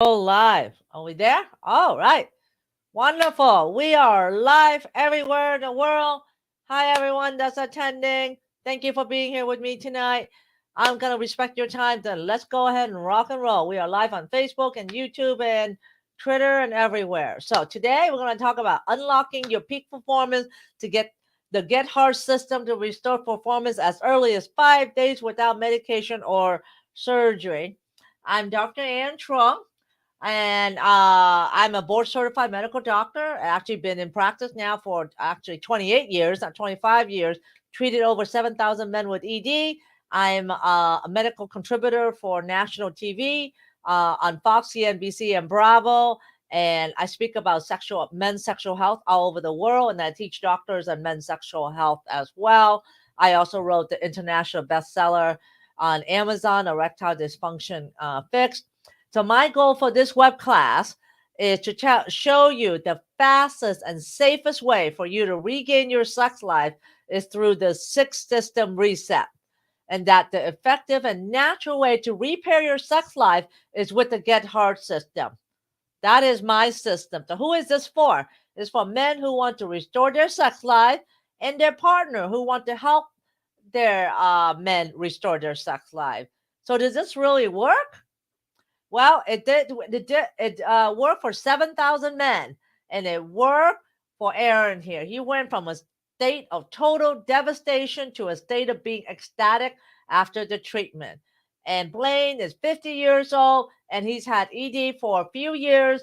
Go live. Are we there? All right. Wonderful. We are live everywhere in the world. Hi, everyone that's attending. Thank you for being here with me tonight. I'm going to respect your time. Then let's go ahead and rock and roll. We are live on Facebook and YouTube and Twitter and everywhere. So today we're going to talk about unlocking your peak performance to get the Get Hard system to restore performance as early as 5 days without medication or surgery. I'm Dr. Ann Trung, and I'm a board certified medical doctor. I've actually been in practice now for actually 28 years, not 25 years, treated over 7,000 men with ED. I'm a medical contributor for national TV on Fox, CNBC, and Bravo. And I speak about men's sexual health all over the world, and I teach doctors on men's sexual health as well. I also wrote the international bestseller on Amazon, Erectile Dysfunction Fixed. So my goal for this web class is to show you the fastest and safest way for you to regain your sex life is through the 6 system reset. And that the effective and natural way to repair your sex life is with the Get Hard system. That is my system. So who is this for? It's for men who want to restore their sex life and their partner who want to help their men restore their sex life. So does this really work? Well, it did. It worked for 7,000 men, and it worked for Aaron here. He went from a state of total devastation to a state of being ecstatic after the treatment. And Blaine is 50 years old, and he's had ED for a few years.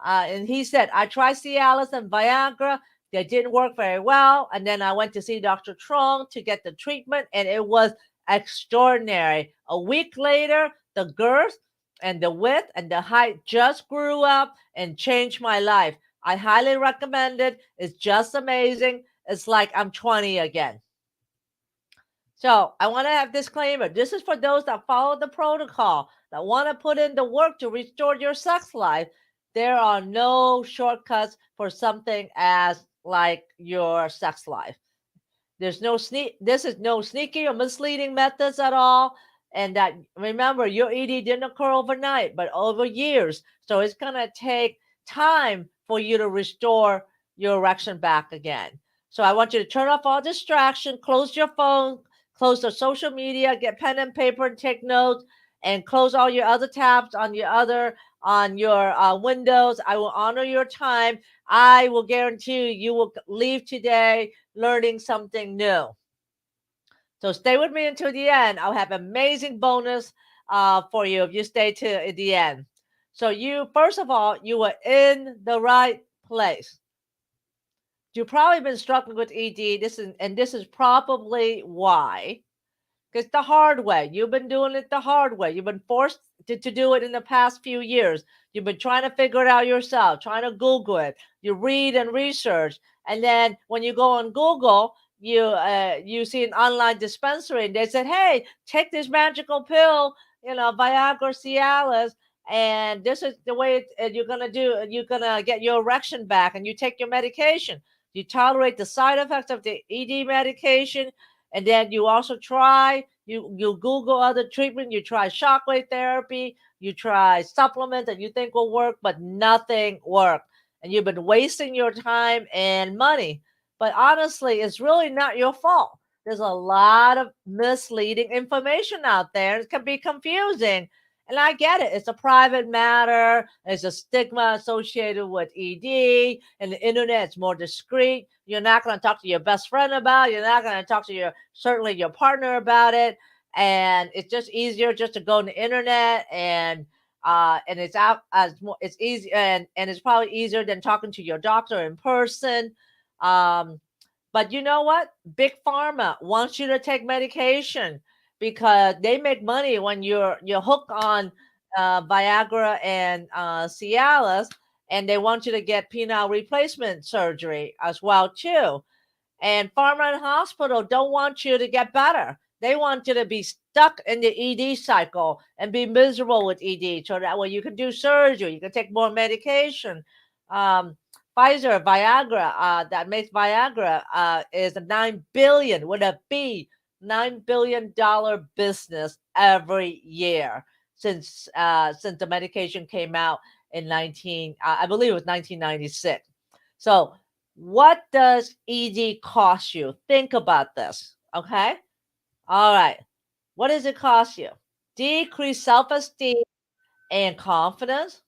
And he said, I tried Cialis and Viagra. They didn't work very well. And then I went to see Dr. Trong to get the treatment, and it was extraordinary. A week later, the girth and the width and the height just grew up and changed my life. I highly recommend it. It's just amazing. It's like I'm 20 again. So I want to have disclaimer. This is for those that follow the protocol, that want to put in the work to restore your sex life. There are no shortcuts for something as like your sex life. This is no sneaky or misleading methods at all. And that, remember, your ED didn't occur overnight, but over years. So it's gonna take time for you to restore your erection back again. So I want you to turn off all distraction, close your phone, close the social media, get pen and paper and take notes, and close all your other tabs on your windows. I will honor your time. I will guarantee you will leave today learning something new. So stay with me until the end. I'll have amazing bonus for you if you stay to the end. So first of all, you were in the right place. You've probably been struggling with ED. This is probably why. Because the hard way. You've been doing it the hard way. You've been forced to do it in the past few years. You've been trying to figure it out yourself, trying to Google it. You read and research. And then when you go on Google, you see an online dispensary and they said, hey, take this magical pill, Viagra, Cialis, and this is the way you're going to do. You're going to get your erection back, and you take your medication. You tolerate the side effects of the ED medication, and then you also you Google other treatment. You try shockwave therapy. You try supplements that you think will work, but nothing worked. And you've been wasting your time and money. But honestly, it's really not your fault. There's a lot of misleading information out there. It can be confusing. And I get it. It's a private matter. There's a stigma associated with ED, and the internet is more discreet. You're not going to talk to your best friend about it. You're not going to talk to certainly your partner about it. And it's just easier just to go on the internet and it's out as more, it's easy, and it's probably easier than talking to your doctor in person. Um, but you know what? Big Pharma wants you to take medication because they make money when you're hooked on Viagra and Cialis, and they want you to get penile replacement surgery as well too. And pharma and hospital don't want you to get better. They want you to be stuck in the ED cycle and be miserable with ED, so that way you can do surgery, you can take more medication. Um, Pfizer, Viagra, that makes Viagra, is a 9 billion with a B, $9 billion business every year. since the medication came out in I believe it was 1996. So what does ED cost you? Think about this. Okay. All right. What does it cost you? Decrease self-esteem and confidence.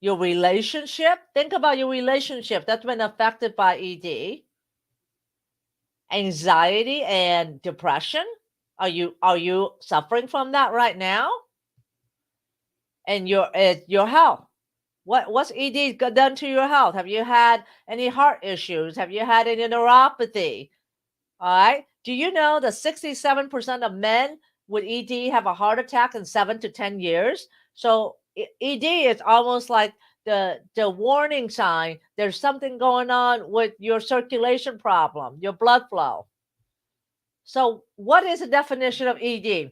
Your relationship. Think about your relationship that's been affected by ED. Anxiety and depression. Are you suffering from that right now? And your health. What's ED done to your health? Have you had any heart issues? Have you had any neuropathy? All right. Do you know that 67% of men with ED have a heart attack in 7 to 10 years? So ED is almost like the warning sign. There's something going on with your circulation problem, your blood flow. So, what is the definition of ED?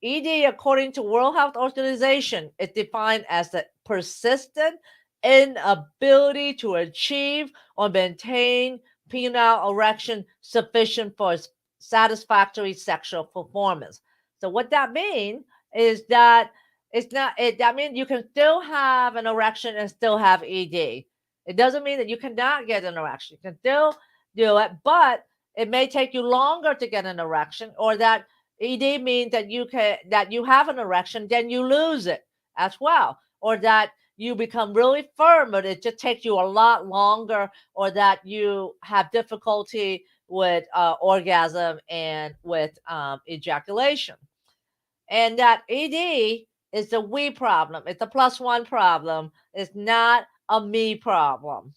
ED, according to World Health Organization, is defined as the persistent inability to achieve or maintain penile erection sufficient for satisfactory sexual performance. So, what that means is that it's not. That means you can still have an erection and still have ED. It doesn't mean that you cannot get an erection. You can still do it, but it may take you longer to get an erection, or that ED means that you have an erection, then you lose it as well, or that you become really firm, but it just takes you a lot longer, or that you have difficulty with orgasm and with ejaculation, and that ED is the we problem. It's a plus one problem. It's not a me problem.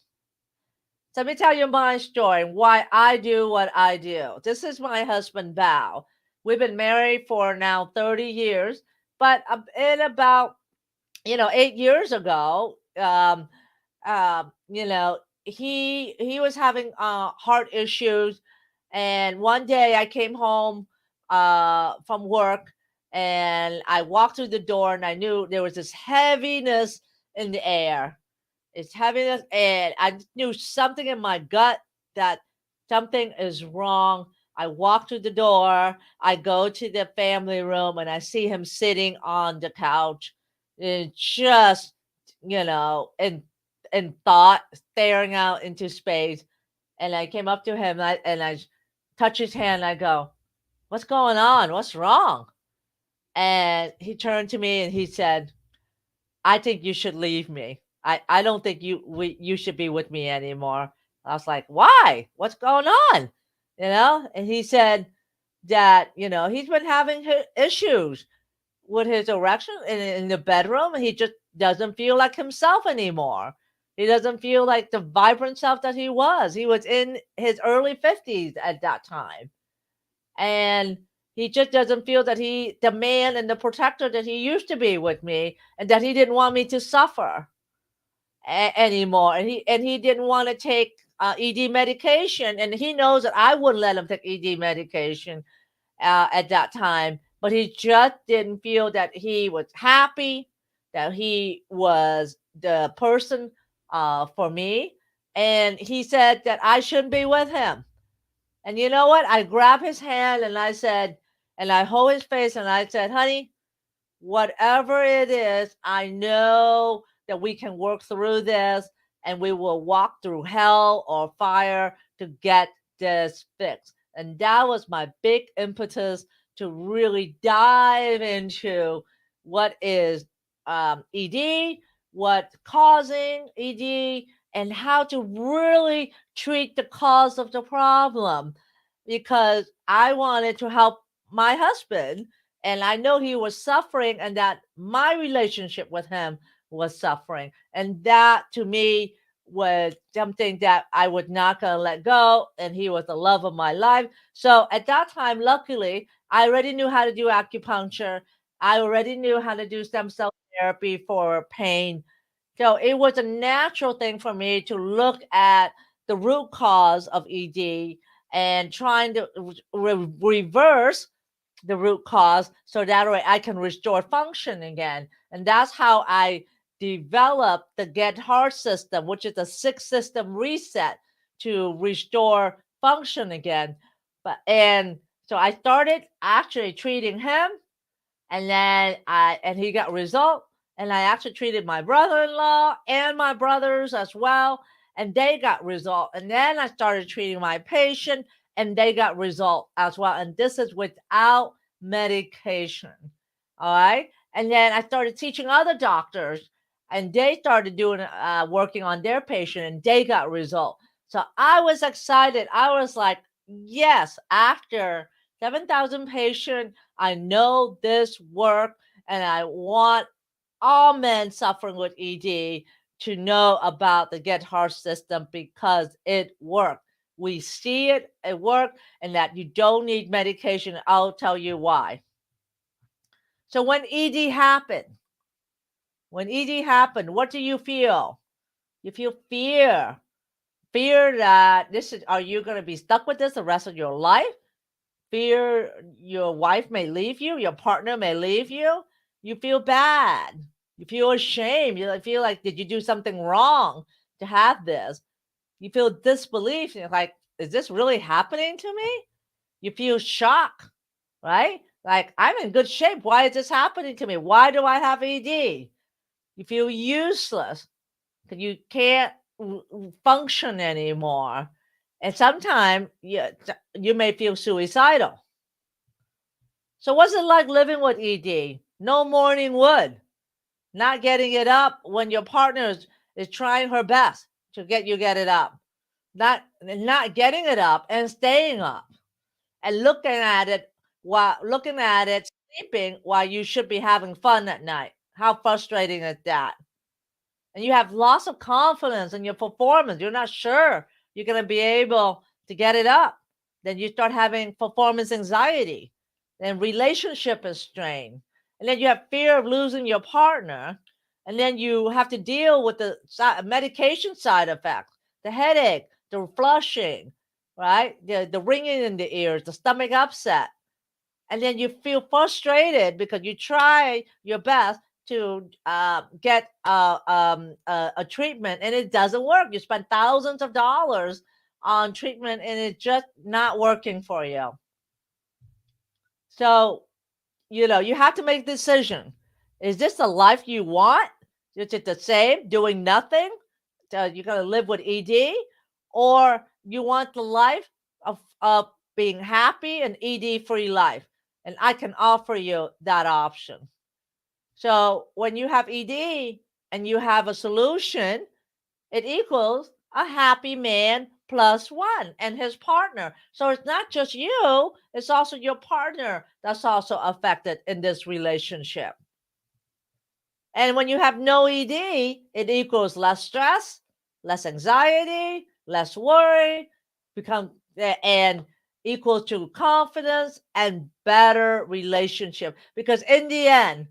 So let me tell you my story, why I do what I do. This is my husband, Bao. We've been married for now 30 years, but in about, 8 years ago, he was having heart issues, and one day I came home from work, and I walked through the door, and I knew there was this heaviness in the air. It's heaviness, and I knew something in my gut that something is wrong. I walk through the door, I go to the family room, and I see him sitting on the couch, and just, in thought, staring out into space. And I came up to him, and I touch his hand, and I go, "What's going on? What's wrong?" And he turned to me and he said, "I think you should leave me. I don't think you should be with me anymore." I was like, "Why? What's going on?" And he said that, he's been having issues with his erection in the bedroom. He just doesn't feel like himself anymore. He doesn't feel like the vibrant self that he was. He was in his early 50s at that time. And he just doesn't feel that the man and the protector that he used to be with me, and that he didn't want me to suffer anymore. And he didn't want to take ED medication, and he knows that I wouldn't let him take ED medication at that time. But he just didn't feel that he was happy, that he was the person for me. And he said that I shouldn't be with him. And you know what? I grabbed his hand and I said, and I hold his face and I said, "Honey, whatever it is, I know that we can work through this, and we will walk through hell or fire to get this fixed." And that was my big impetus to really dive into what is ED, what's causing ED, and how to really treat the cause of the problem. Because I wanted to help my husband, and I know he was suffering, and that my relationship with him was suffering. And that to me was something that I was not going to let go. And he was the love of my life. So at that time, luckily, I already knew how to do acupuncture. I already knew how to do stem cell therapy for pain. So it was a natural thing for me to look at the root cause of ED and trying to reverse the root cause, so that way I can restore function again. And that's how I developed the Get Heart system, which is a 6 system reset to restore function again. And so I started actually treating him, And then he got result. And I actually treated my brother-in-law and my brothers as well, and they got result. And then I started treating my patient, and they got result as well. And this is without medication. All right. And then I started teaching other doctors, and they started doing working on their patient, and they got result. So I was excited. I was like, yes, after 7,000 patients, I know this work, and I want all men suffering with ED to know about the Get Heart system because it worked. We see it, it worked, and that you don't need medication. I'll tell you why. So when ED happened, what do you feel? You feel fear. Fear that are you going to be stuck with this the rest of your life? Fear your wife may leave you, your partner may leave you. You feel bad. You feel ashamed. You feel like, did you do something wrong to have this? You feel disbelief. You're like, is this really happening to me? You feel shock, right? Like, I'm in good shape. Why is this happening to me? Why do I have ED? You feel useless because you can't function anymore. And sometimes you may feel suicidal. So what's it like living with ED? No morning wood, not getting it up when your partner is trying her best to get it up, not getting it up and staying up and looking at it sleeping while you should be having fun at night. How frustrating is that? And you have loss of confidence in your performance. You're not sure you're going to be able to get it up. Then you start having performance anxiety. Then relationship is strained. And then you have fear of losing your partner. And then you have to deal with the medication side effects, the headache, the flushing, right? The ringing in the ears, the stomach upset. And then you feel frustrated because you try your best to get a treatment and it doesn't work. You spend thousands of dollars on treatment and it's just not working for you. So, you have to make a decision. Is this the life you want? Is it the same, doing nothing? You're going to live with ED? Or you want the life of being happy and ED-free life? And I can offer you that option. So when you have ED and you have a solution, it equals a happy man plus one and his partner. So it's not just you, it's also your partner that's also affected in this relationship. And when you have no ED, it equals less stress, less anxiety, less worry, and equals to confidence and better relationship. Because in the end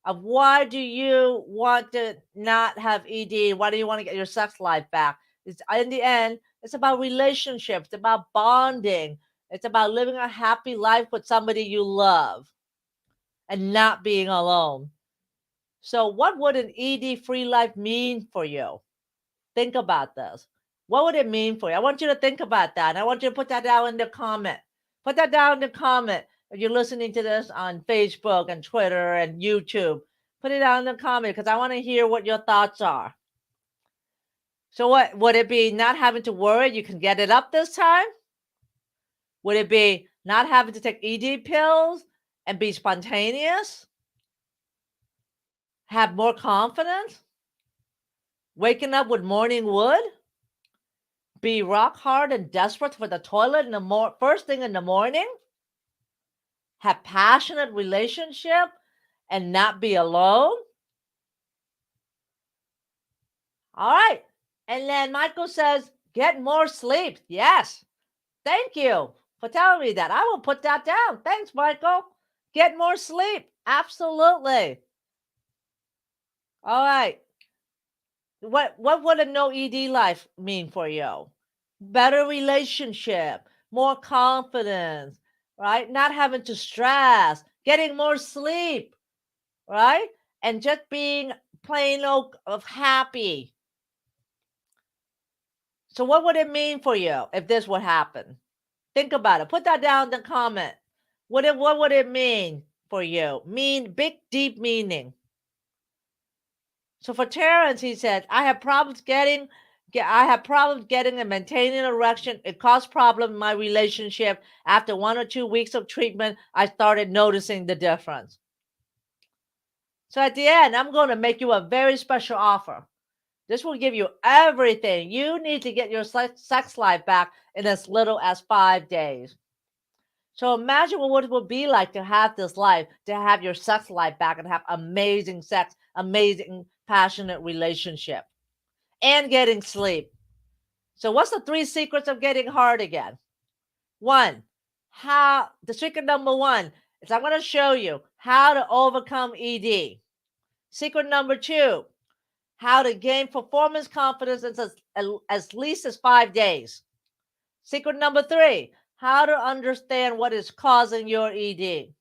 of why do you want to not have ED? Why do you want to get your sex life back? It's in the end, it's about relationships, it's about bonding, it's about living a happy life with somebody you love and not being alone. So, what would an ED free life mean for you? Think about this. What would it mean for you? I want you to think about that. And I want you to put that down in the comment. Put that down in the comment if you're listening to this on Facebook and Twitter and YouTube. Put it down in the comment because I want to hear what your thoughts are. So, what would it be? Not having to worry you can get it up this time? Would it be not having to take ED pills and be spontaneous? Have more confidence? Waking up with morning wood? Be rock hard and desperate for the toilet in the first thing in the morning? Have passionate relationship and not be alone? All right. And then Michael says, get more sleep. Yes. Thank you for telling me that. I will put that down. Thanks, Michael. Get more sleep. Absolutely. All right. What would a no ED life mean for you? Better relationship, more confidence, right? Not having to stress, getting more sleep, right? And just being plain old of happy. So what would it mean for you if this would happen? Think about it. Put that down in the comment. What would it mean for you. Big, deep meaning. So for Terrence, he said, I have problems getting and maintaining an erection. It caused problem in my relationship. After 1 or 2 weeks of treatment, I started noticing the difference. So at the end, I'm going to make you a very special offer. This will give you everything you need to get your sex life back in as little as 5 days. So imagine what it would be like to have this life, to have your sex life back and have amazing sex, amazing, passionate relationship, and getting sleep. So what's the 3 secrets of getting hard again? The secret number 1 is I'm going to show you how to overcome ED. Secret number 2, how to gain performance confidence in as least as 5 days. Secret number 3, how to understand what is causing your ED.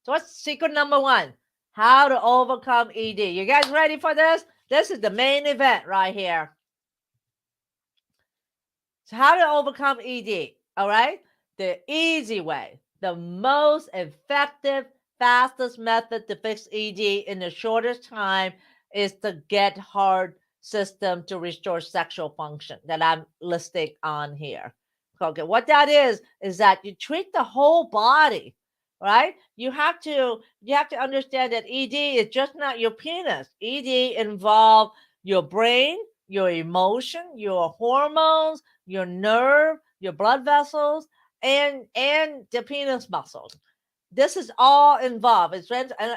So what's secret number 1? How to overcome ED. You guys ready for this? This is the main event right here. So how to overcome ED, all right? The easy way, the most effective, fastest method to fix ED in the shortest time is to get hard system to restore sexual function that I'm listing on here. Okay, what that is that you treat the whole body, right? You have to understand that ED is just not your penis. ED involves your brain, your emotion, your hormones, your nerve, your blood vessels, and the penis muscles. This is all involved. It's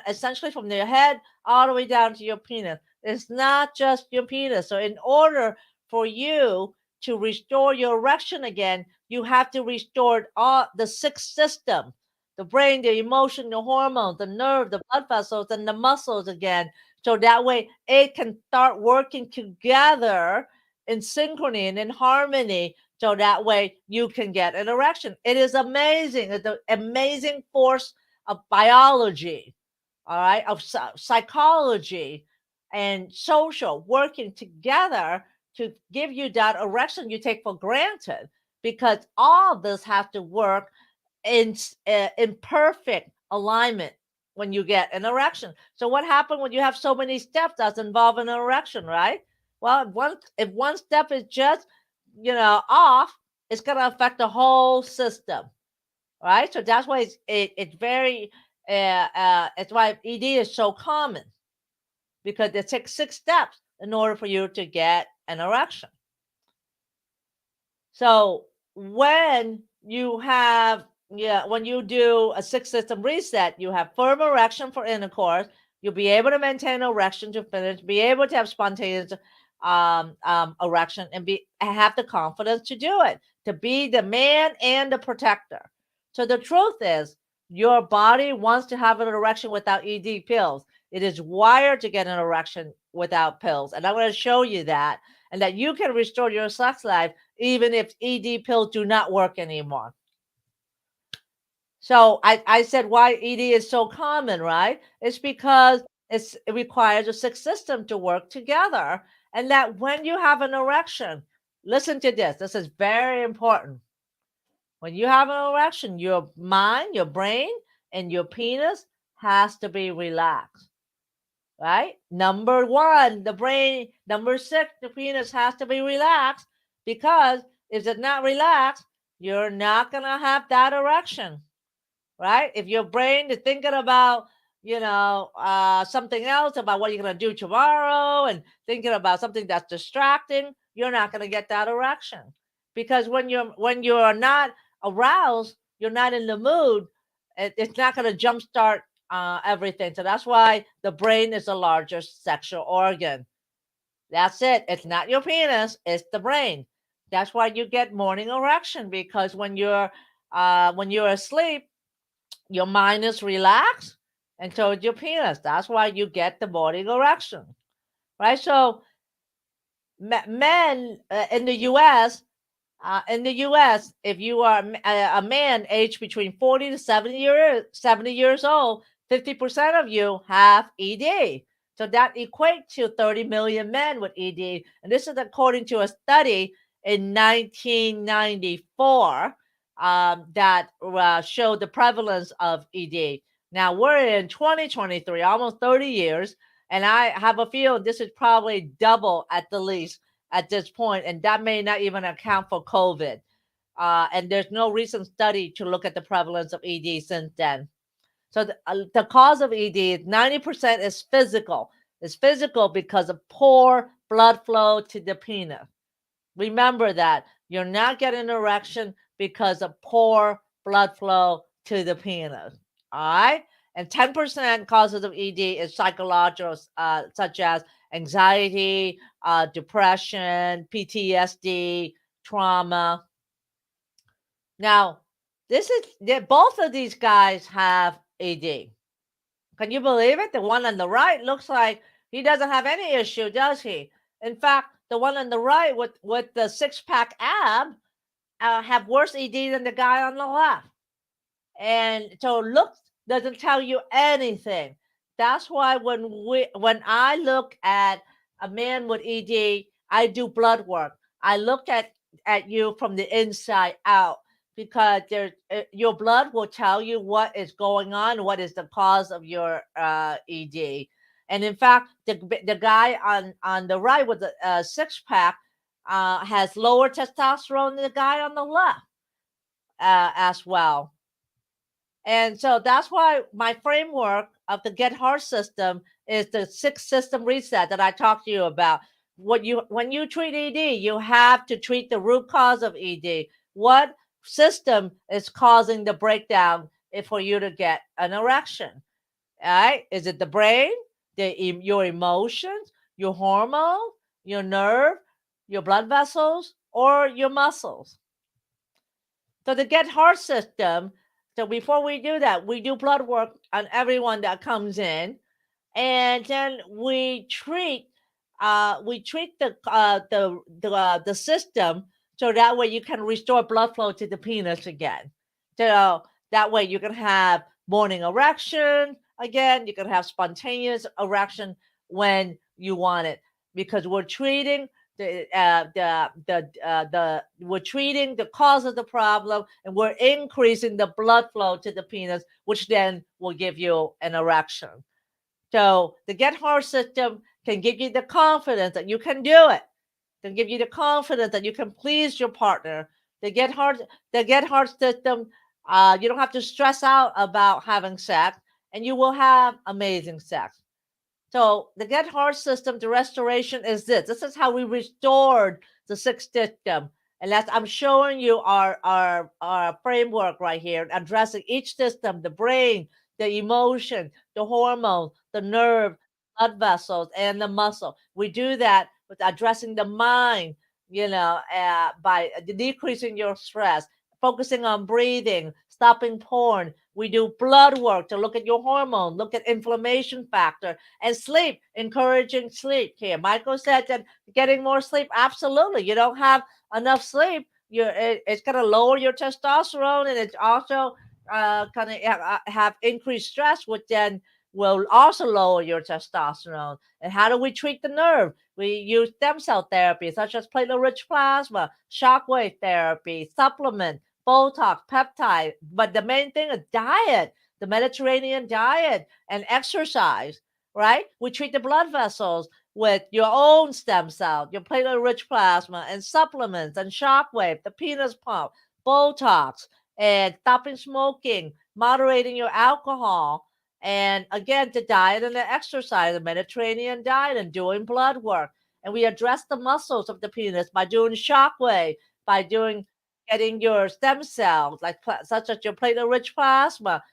essentially from your head all the way down to your penis. It's not just your penis. So in order for you to restore your erection again, you have to restore all the 6 systems: the brain, the emotion, the hormones, the nerve, the blood vessels, and the muscles again. So that way it can start working together in synchrony and in harmony. So that way you can get an erection. It is amazing. It's an amazing force of biology, all right, of psychology and social working together to give you that erection you take for granted, because all this has to work in perfect alignment when you get an erection. So what happened when you have so many steps that's involved in an erection, right? Well, if one step is just off, it's going to affect the whole system, right? So that's why it's very it's why ED is so common, because it takes 6 steps in order for you to get an erection. So when you do a 6 system reset, you have firm erection for intercourse. You'll be able to maintain erection to finish, be able to have spontaneous erection, and have the confidence to do it, to be the man and the protector. So the truth is, your body wants to have an erection without ED pills. It is wired to get an erection without pills, and I'm going to show you that, and that you can restore your sex life even if ED pills do not work anymore. So I said why ED is so common, right? It's because it requires a 6 system to work together. And that when you have an erection, listen to this. This is very important. When you have an erection, your mind, your brain, and your penis has to be relaxed. Right? Number 1, the brain. Number 6, the penis has to be relaxed, because if it's not relaxed, you're not going to have that erection, right? If your brain is thinking about, something else, about what you're going to do tomorrow, and thinking about something that's distracting, you're not going to get that erection. Because when you're not aroused, you're not in the mood, it's not going to jumpstart everything. So that's why the brain is the largest sexual organ. That's it. It's not your penis, it's the brain. That's why you get morning erection, because when you're asleep, your mind is relaxed, and so is your penis. That's why you get the morning erection, right? So men in the U.S., if you are a man aged between 40 to 70 years old, 50% of you have ED. So that equates to 30 million men with ED. And this is according to a study in 1994 that show the prevalence of ED. Now we're in 2023, almost 30 years, and I have a feeling this is probably double at the least at this point, and that may not even account for COVID. And there's no recent study to look at the prevalence of ED since then. So the cause of ED, 90% is physical. It's physical because of poor blood flow to the penis. Remember that you're not getting an erection because of poor blood flow to the penis. All right. And 10% causes of ED is psychological, such as anxiety, depression, PTSD, trauma. Now, both of these guys have ED. Can you believe it? The one on the right looks like he doesn't have any issue, does he? In fact, the one on the right with the six-pack ab have worse ED than the guy on the left. And so looks doesn't tell you anything. That's why when I look at a man with ED, I do blood work. I look at you from the inside out because your blood will tell you what is going on, what is the cause of your ED. And in fact, the guy on the right with the six pack has lower testosterone than the guy on the left as well. And so that's why my framework of the Get Hard system is the 6 system reset that I talked to you about. When you treat ED, you have to treat the root cause of ED. What system is causing the breakdown for you to get an erection? All right? Is it the brain, your emotions, your hormone, your nerve, your blood vessels, or your muscles? So the Get Hard system. So before we do that, we do blood work on everyone that comes in, and then we treat the system so that way you can restore blood flow to the penis again. So that way you can have morning erection again. You can have spontaneous erection when you want it because we're treating we're treating the cause of the problem and we're increasing the blood flow to the penis, which then will give you an erection. So the Get Hard system can give you the confidence that you can do it. Can give you the confidence that you can please your partner. The Get Hard system, you don't have to stress out about having sex, and you will have amazing sex. So the Get Hard system, the restoration is this. This is how we restored the 6 system. And that's I'm showing you our framework right here, addressing each system, the brain, the emotion, the hormone, the nerve, blood vessels, and the muscle. We do that with addressing the mind, by decreasing your stress, focusing on breathing, stopping porn. We do blood work to look at your hormone, look at inflammation factor, and sleep, encouraging sleep. Here, Michael said that getting more sleep, absolutely. You don't have enough sleep, it's going to lower your testosterone, and it's also going to have increased stress, which then will also lower your testosterone. And how do we treat the nerve? We use stem cell therapy, such as platelet-rich plasma, shockwave therapy, supplement, Botox, peptide. But the main thing is diet, the Mediterranean diet, and exercise, right? We treat the blood vessels with your own stem cell, your platelet-rich plasma, and supplements, and shockwave, the penis pump, Botox, and stopping smoking, moderating your alcohol, and again, the diet and the exercise, the Mediterranean diet, and doing blood work. And we address the muscles of the penis by doing shockwave, by doing getting your stem cells, such as your platelet-rich plasma,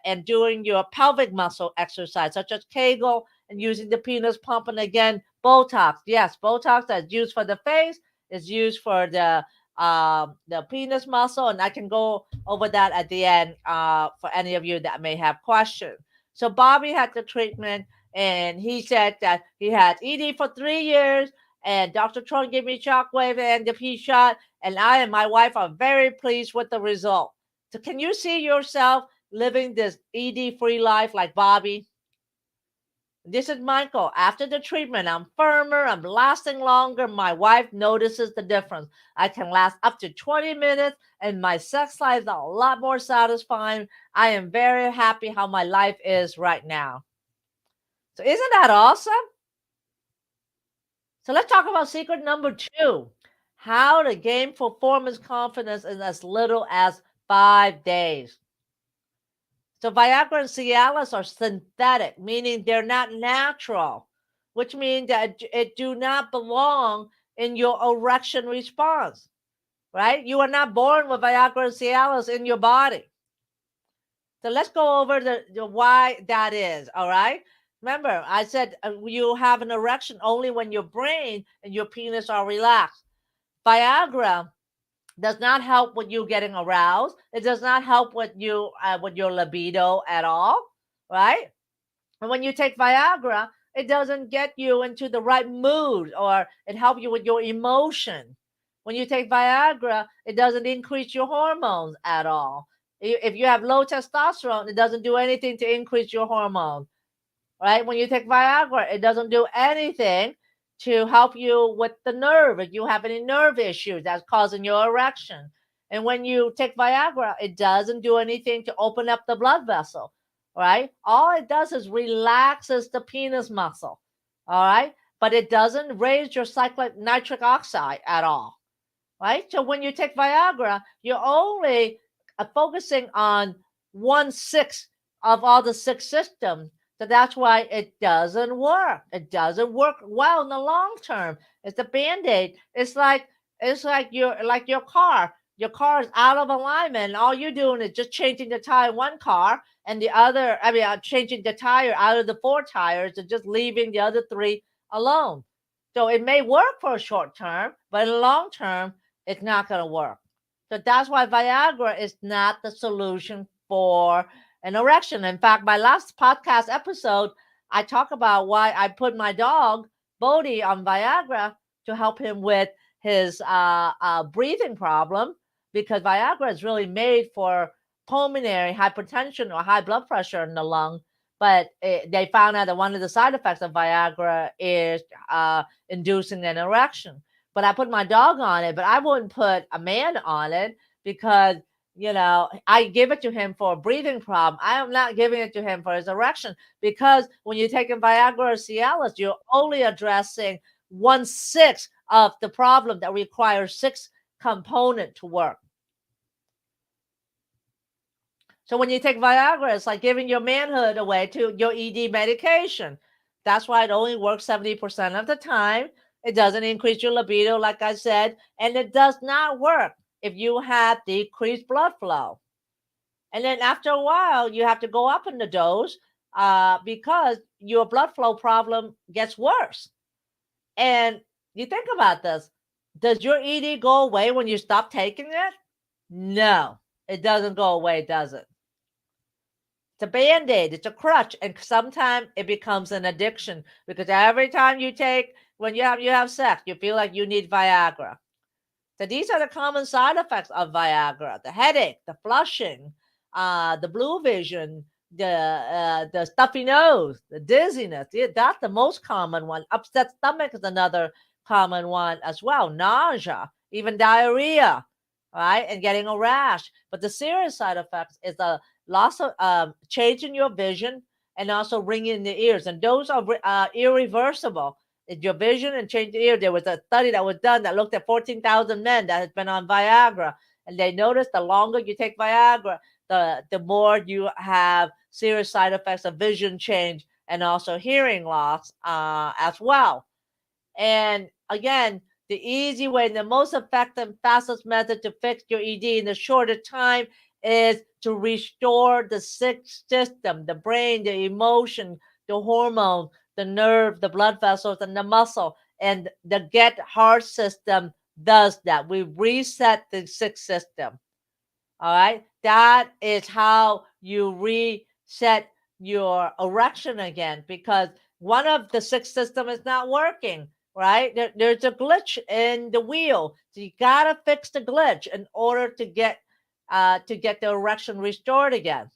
and doing your pelvic muscle exercise, such as Kegel, and using the penis pump, and again, Botox. Yes, Botox that's used for the face is used for the penis muscle, and I can go over that at the end for any of you that may have questions. So Bobby had the treatment, and he said that he had ED for 3 years, and Dr. Tron gave me shockwave and the P shot, and I and my wife are very pleased with the result. So can you see yourself living this ED-free life like Bobby? This is Michael. After the treatment, I'm firmer, I'm lasting longer. My wife notices the difference. I can last up to 20 minutes, and my sex life is a lot more satisfying. I am very happy how my life is right now. So, isn't that awesome? So, let's talk about secret number 2, how to gain performance confidence in as little as 5 days. So Viagra and Cialis are synthetic, meaning they're not natural, which means that it do not belong in your erection response, right? You are not born with Viagra and Cialis in your body. So let's go over the why that is, all right? Remember, I said you have an erection only when your brain and your penis are relaxed. Viagra does not help with you getting aroused. It does not help with your libido at all, right? And when you take Viagra, it doesn't get you into the right mood or it helps you with your emotion. When you take Viagra, it doesn't increase your hormones at all. If you have low testosterone, it doesn't do anything to increase your hormone, right? When you take Viagra, it doesn't do anything to help you with the nerve. If you have any nerve issues that's causing your erection. And when you take Viagra, it doesn't do anything to open up the blood vessel, right? All it does is relaxes the penis muscle, all right? But it doesn't raise your cyclic nitric oxide at all, right? So when you take Viagra, you're only focusing on 1/6 of all the six systems. So that's why it doesn't work. It doesn't work well in the long term. It's a band-aid. It's like your car. Your car is out of alignment, and all you're doing is just changing the tire in one car, and the other, changing the tire out of the 4 tires and just leaving the other 3 alone. So it may work for a short term, but in the long term, it's not going to work. So that's why Viagra is not the solution for an erection. In fact, my last podcast episode, I talk about why I put my dog Bodhi on Viagra to help him with his breathing problem, because Viagra is really made for pulmonary hypertension or high blood pressure in the lung. But they found out that one of the side effects of Viagra is inducing an erection. But I put my dog on it, but I wouldn't put a man on it because, I give it to him for a breathing problem. I am not giving it to him for his erection, because when you're taking Viagra or Cialis, you're only addressing 1/6 of the problem that requires 6 component to work. So when you take Viagra, it's like giving your manhood away to your ED medication. That's why it only works 70% of the time. It doesn't increase your libido, like I said, and it does not work if you have decreased blood flow. And then after a while, you have to go up in the dose because your blood flow problem gets worse. And you think about this. Does your ED go away when you stop taking it? No, it doesn't go away, does it? It's a band-aid, it's a crutch, and sometimes it becomes an addiction, because every time you take, when you have sex, you feel like you need Viagra. So these are the common side effects of Viagra: the headache, the flushing, the blue vision, the stuffy nose, the dizziness. That's the most common one. Upset stomach is another common one as well. Nausea, even diarrhea, right? And getting a rash. But the serious side effects is the loss of change in your vision, and also ringing in the ears. And those are irreversible. It's your vision and change the ear. There was a study that was done that looked at 14,000 men that had been on Viagra. And they noticed the longer you take Viagra, the more you have serious side effects of vision change and also hearing loss as well. And again, the easy way, the most effective, fastest method to fix your ED in the shorter time is to restore the sixth system: the brain, the emotion, the hormone, the nerve, the blood vessels, and the muscle. And the Get Heart system does that. We reset the sixth system. All right. That is how you reset your erection again, because one of the six system is not working, right? There's a glitch in the wheel. So you gotta fix the glitch in order to get the erection restored again.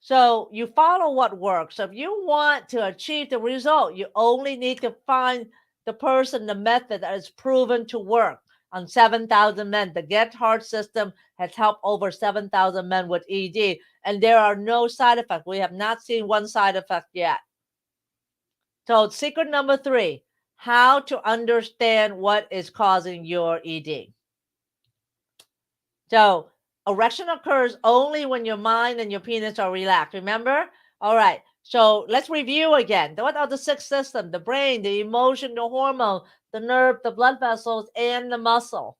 So you follow what works. So if you want to achieve the result, you only need to find the person, the method that is proven to work on 7,000 men. The Get Hard system has helped over 7,000 men with ED, and there are no side effects. We have not seen one side effect yet. So secret number 3, how to understand what is causing your ED. So erection occurs only when your mind and your penis are relaxed. Remember? All right. So let's review again. What are the 6 systems? The brain, the emotion, the hormone, the nerve, the blood vessels, and the muscle.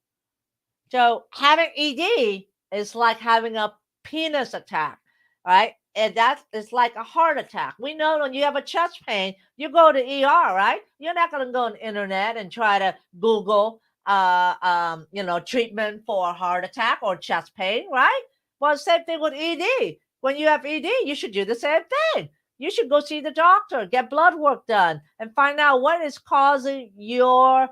So having ED is like having a penis attack, right? And that is like a heart attack. We know when you have a chest pain, you go to ER, right? You're not going to go on the internet and try to Google, treatment for a heart attack or chest pain, right? Well, same thing with ED. When you have ED, you should do the same thing. You should go see the doctor, get blood work done, and find out what is causing your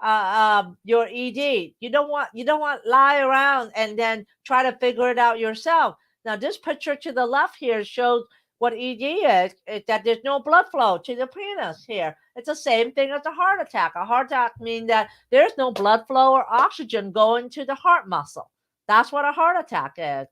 ED. You don't want lie around and then try to figure it out yourself. Now, this picture to the left here shows what ED is that there's no blood flow to the penis here. It's the same thing as a heart attack. A heart attack means that there's no blood flow or oxygen going to the heart muscle. That's what a heart attack is.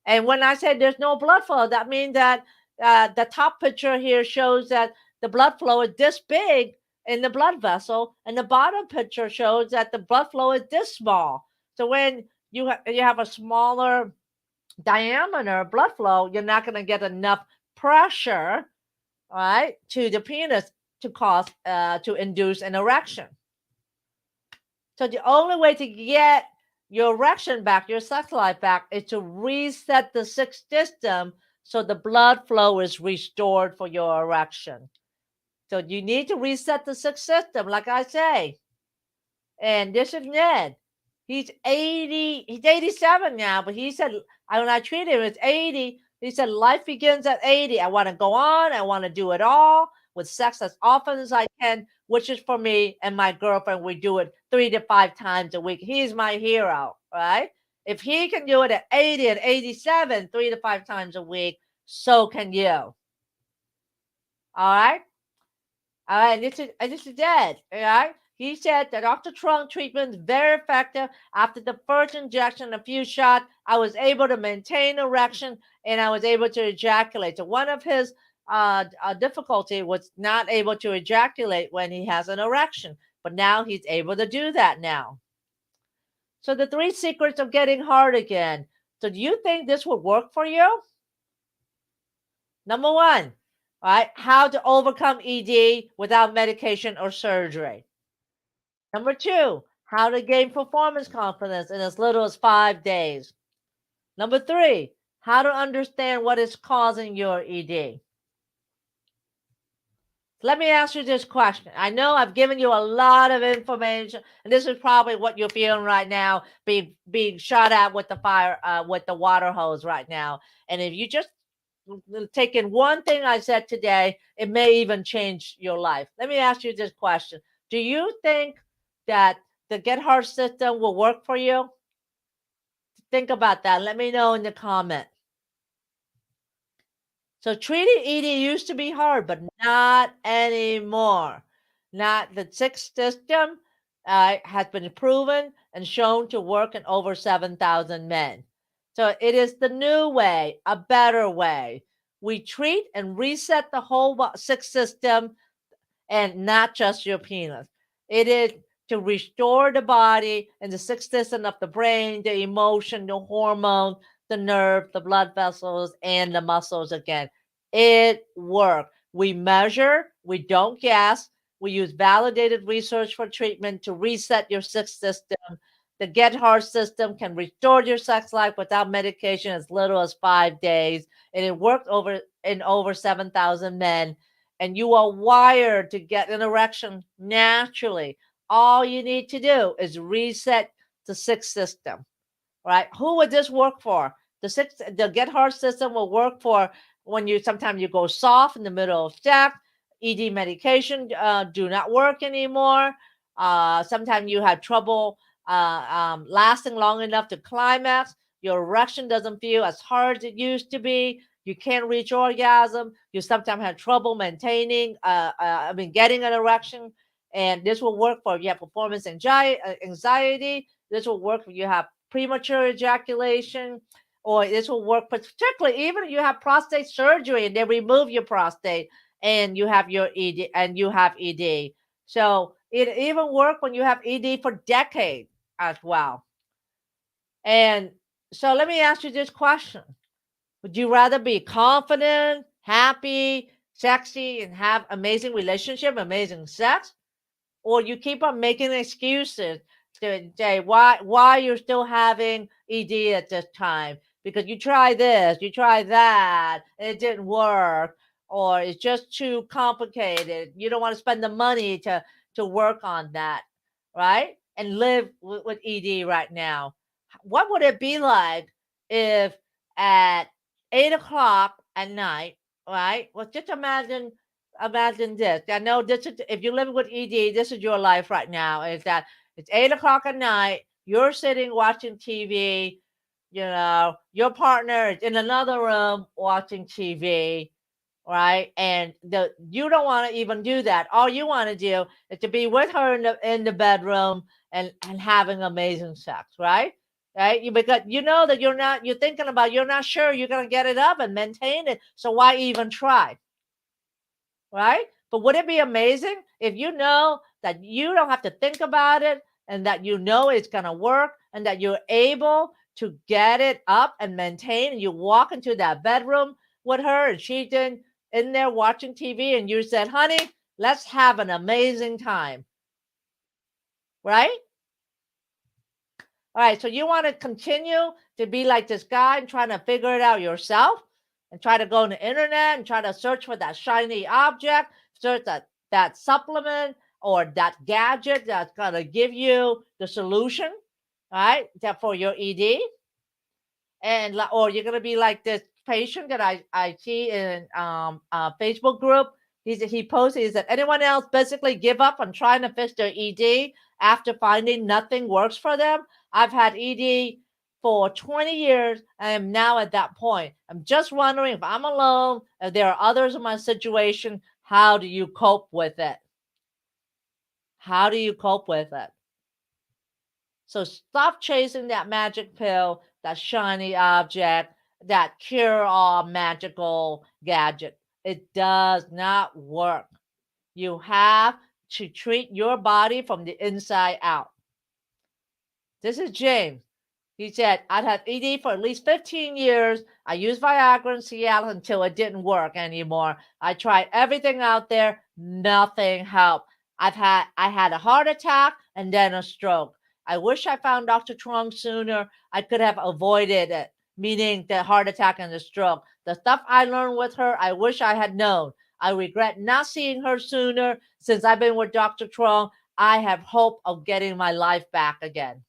And when I say there's no blood flow, that means that the top picture here shows that the blood flow is this big in the blood vessel, and the bottom picture shows that the blood flow is this small. So when you have a smaller diameter blood flow, you're not going to get enough pressure, right, to the penis to induce an erection. So the only way to get your erection back, your sex life back, is to reset the system so the blood flow is restored for your erection. So you need to reset the system, like I say. And this is Ned. He's 80, he's 87 now, but he said, when I treated him, it's 80. He said, life begins at 80. I want to go on. I want to do it all with sex as often as I can, which is for me and my girlfriend. We do it 3 to 5 times a week. He's my hero, right? If he can do it at 80 and 87, 3 to 5 times a week, so can you. All right? All right, this is dead. All right. He said that Dr. Trump treatment is very effective. After the first injection, a few shots, I was able to maintain erection and I was able to ejaculate. So one of his difficulty was not able to ejaculate when he has an erection, but now he's able to do that now. So the 3 secrets of getting hard again. So do you think this would work for you? Number 1, right? How to overcome ED without medication or surgery. Number 2, how to gain performance confidence in as little as 5 days. Number 3, how to understand what is causing your ED. Let me ask you this question. I know I've given you a lot of information, and this is probably what you're feeling right now, being shot at with the fire, with the water hose right now. And if you just take in one thing I said today, it may even change your life. Let me ask you this question. Do you think that the Get Hard system will work for you? Think about that. Let me know in the comment. So treating ED used to be hard, but not anymore. Not the 6 system has been proven and shown to work in over 7,000 men. So it is the new way, a better way. We treat and reset the whole 6 system and not just your penis. It is to restore the body and the 6 system of the brain, the emotion, the hormone, the nerve, the blood vessels, and the muscles again. It worked. We measure, we don't guess. We use validated research for treatment to reset your 6 system. The Get Hard system can restore your sex life without medication as little as 5 days. And it worked in over 7,000 men. And you are wired to get an erection naturally. All you need to do is reset the 6 system, right? Who would this work for? The Get Hard system will work for when sometimes you go soft in the middle of sex. ED medication do not work anymore. Sometimes you have trouble lasting long enough to climax. Your erection doesn't feel as hard as it used to be. you can't reach orgasm, you sometimes have trouble maintaining, getting an erection. And this will work for if you have performance anxiety. This will work if you have premature ejaculation, or this will work particularly even if you have prostate surgery and they remove your prostate and you have your ED and you have ED. So it even work when you have ED for decades as well. And so let me ask you this question. Would you rather be confident, happy, sexy, and have amazing relationship, amazing sex? Or you keep on making excuses to say why you're still having ED at this time? Because you try this, you try that, and it didn't work, or it's just too complicated. You don't want to spend the money to work on that, right? And live with ED right now. What would it be like if at 8 o'clock at night, right? Well, just imagine this. I know this is if you live with ED, this is your life right now. Is that it's 8 o'clock at night, you're sitting watching TV, your partner is in another room watching TV, right? And you don't want to even do that. All you want to do is to be with her in the bedroom and having amazing sex, right? Right? Because you know that you're thinking about you're not sure you're gonna get it up and maintain it. So why even try? Right? But would it be amazing if you know that you don't have to think about it and that you know it's going to work and that you're able to get it up and maintain, and you walk into that bedroom with her and she's in there watching TV and you said, honey, let's have an amazing time. Right? All right. So you want to continue to be like this guy and trying to figure it out yourself and try to go on the internet and try to search for that shiny object, search that supplement or that gadget that's going to give you the solution, right? That for your ED. And or you're going to be like this patient that I see in a Facebook group. He posted, he said, anyone else basically give up on trying to fix their ED after finding nothing works for them? I've had ED for 20 years. I am now at that point. I'm just wondering if I'm alone, if there are others in my situation, how do you cope with it? How do you cope with it? So stop chasing that magic pill, that shiny object, that cure-all magical gadget. It does not work. You have to treat your body from the inside out. This is James. He said, I'd had ED for at least 15 years. I used Viagra in Seattle until it didn't work anymore. I tried everything out there. Nothing helped. I had a heart attack and then a stroke. I wish I found Dr. Trong sooner. I could have avoided it, meaning the heart attack and the stroke. The stuff I learned with her, I wish I had known. I regret not seeing her sooner. Since I've been with Dr. Trong, I have hope of getting my life back again.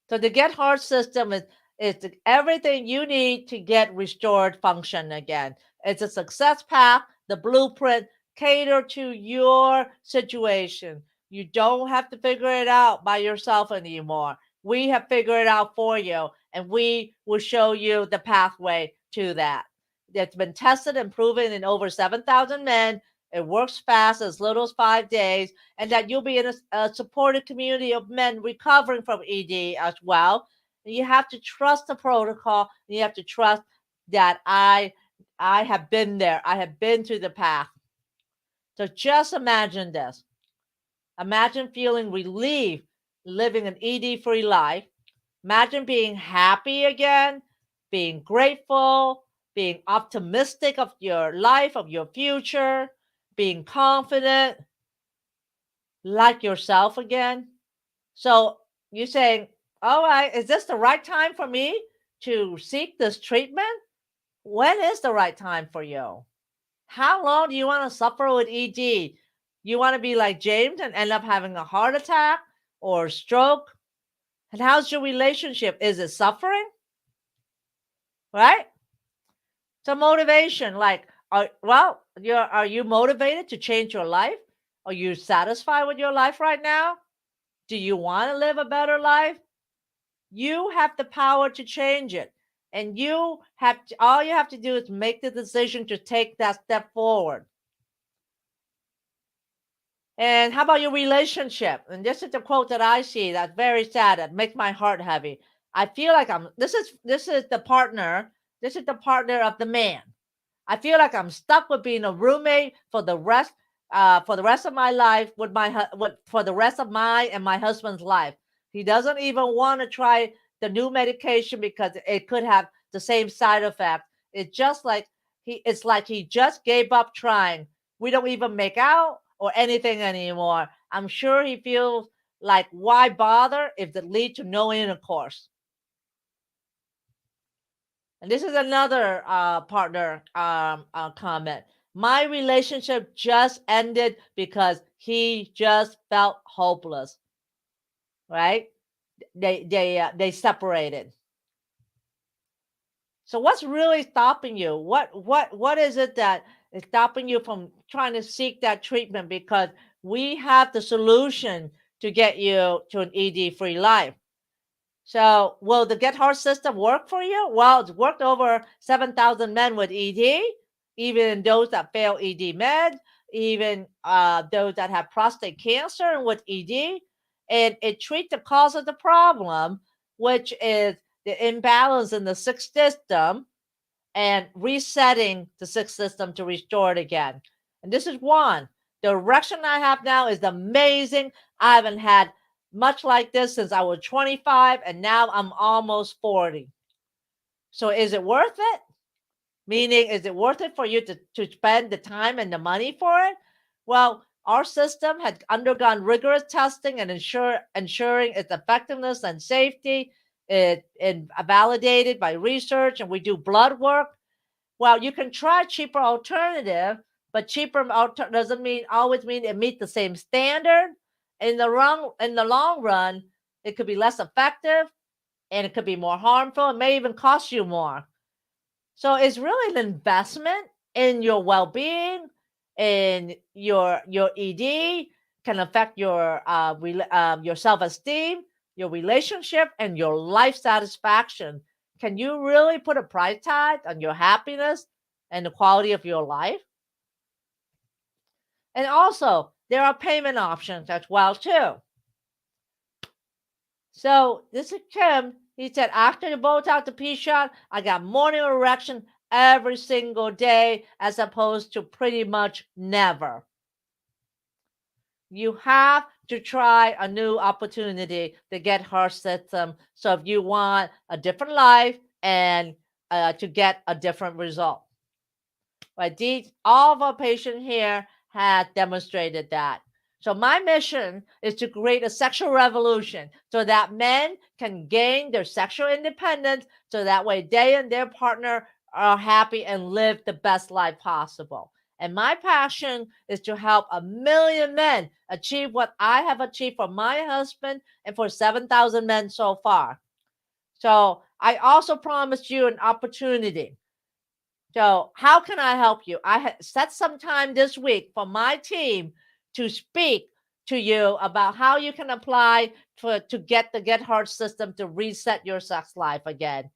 So the Get Heart system is everything you need to get restored function again. It's a success path, the blueprint, cater to your situation. You don't have to figure it out by yourself anymore. We have figured it out for you, and we will show you the pathway to that. It's been tested and proven in over 7,000 men. It works fast, as little as 5 days, and that you'll be in a supported community of men recovering from ED as well. And you have to trust the protocol. And you have to trust that I have been there. I have been through the path. So just imagine this. Imagine feeling relief, living an ED-free life. Imagine being happy again, being grateful, being optimistic of your life, of your future, being confident, like yourself again. So you're saying, all right, is this the right time for me to seek this treatment? When is the right time for you? How long do you want to suffer with ED? You want to be like James and end up having a heart attack or stroke? And how's your relationship? Is it suffering? Right? So motivation, like, are you motivated to change your life? Are you satisfied with your life right now? Do you want to live a better life? You have the power to change it. And all you have to do is make the decision to take that step forward. And how about your relationship? And this is the quote that I see that's very sad. That makes my heart heavy. I feel like this is the partner. This is the partner of the man. I feel like I'm stuck with being a roommate for the rest of my life for the rest of my and my husband's life. He doesn't even want to try the new medication because it could have the same side effect. It's like he just gave up trying. We don't even make out or anything anymore. I'm sure he feels like why bother if it leads to no intercourse. And this is another partner comment. My relationship just ended because he just felt hopeless. Right? They separated. So what's really stopping you? What is it that is stopping you from trying to seek that treatment? Because we have the solution to get you to an ED-free life. So will the Get Hard system work for you? Well, it's worked over 7,000 men with ED, even those that fail ED med, even those that have prostate cancer and with ED. And it treats the cause of the problem, which is the imbalance in the sixth system, and resetting the sixth system to restore it again. And this is one. The direction I have now is amazing. I haven't had much like this since I was 25, and now I'm almost 40. So is it worth it? Meaning, is it worth it for you to spend the time and the money for it? Well, our system had undergone rigorous testing and ensuring its effectiveness and safety. It validated by research, and we do blood work. Well, you can try cheaper alternative, but cheaper doesn't always mean it meets the same standard. In the long run, it could be less effective, and it could be more harmful. It may even cost you more. So it's really an investment in your well-being, in your ED, can affect your self-esteem, your relationship, and your life satisfaction. Can you really put a price tag on your happiness and the quality of your life? And also, there are payment options as well too. So this is Kim. He said, after the Botox, the P shot, I got morning erection every single day, as opposed to pretty much never. You have to try a new opportunity to get her system. So if you want a different life and to get a different result, right? All of our patients here have demonstrated that. So my mission is to create a sexual revolution so that men can gain their sexual independence, so that way they and their partner are happy and live the best life possible. And my passion is to help 1 million men achieve what I have achieved for my husband and for 7,000 men so far. So I also promised you an opportunity. So how can I help you? I set some time this week for my team to speak to you about how you can apply to get the Get Hard system to reset your sex life again.